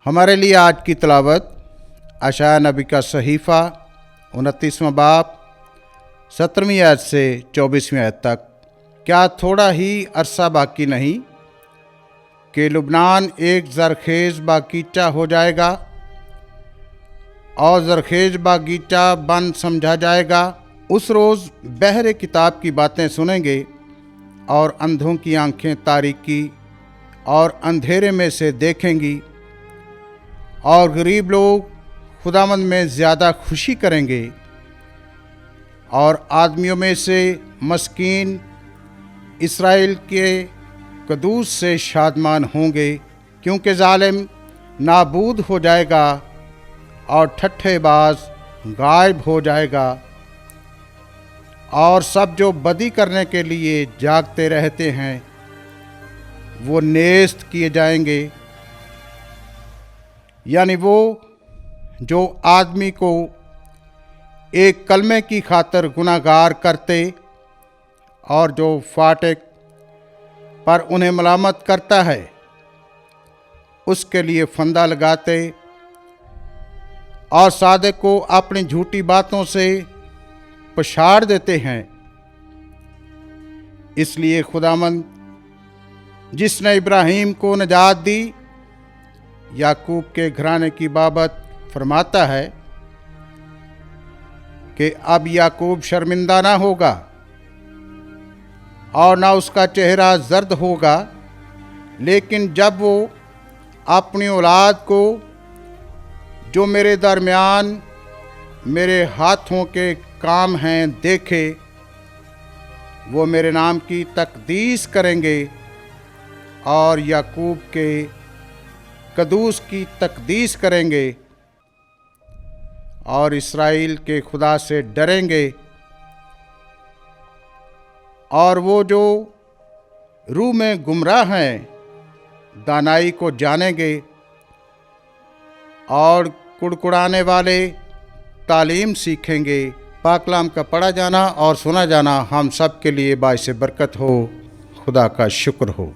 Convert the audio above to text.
हमारे लिए आज की तिलावत अशाया नबी का सहीफ़ा 29वां बाब 17वीं आयत से 24वीं आयत तक। क्या थोड़ा ही अरसा बाकी नहीं कि लुबनान एक ज़रखेज़ बागीचा हो जाएगा और ज़रखेज़ बागीचा बंद समझा जाएगा। उस रोज़ बहरे किताब की बातें सुनेंगे और अंधों की आंखें तारीकी और अंधेरे में से देखेंगी और गरीब लोग खुदावंद में ज़्यादा खुशी करेंगे और आदमियों में से मस्कीन इस्राएल के कदूस से शादमान होंगे, क्योंकि जालिम नाबूद हो जाएगा और ठट्ठेबाज गायब हो जाएगा और सब जो बदी करने के लिए जागते रहते हैं वो नेस्त किए जाएंगे। यानी वो जो आदमी को एक कलमे की खातर गुनाहगार करते और जो फाटक पर उन्हें मलामत करता है उसके लिए फंदा लगाते और सादिक को अपनी झूठी बातों से पछाड़ देते हैं। इसलिए खुदावंद जिसने इब्राहीम को निजात दी याकूब के घराने की बाबत फरमाता है कि अब याकूब शर्मिंदा ना होगा और ना उसका चेहरा जर्द होगा, लेकिन जब वो अपनी औलाद को जो मेरे दरमियान मेरे हाथों के काम हैं देखे, वो मेरे नाम की तकदीस करेंगे और याकूब के कदूस की तकदीस करेंगे और इस्राएल के खुदा से डरेंगे। और वो जो रूह में गुमराह हैं दानाई को जानेंगे और कुड़कुड़ाने वाले तालीम सीखेंगे। पाकलाम का पढ़ा जाना और सुना जाना हम सब के लिए बाइस बरकत हो। खुदा का शुक्र हो।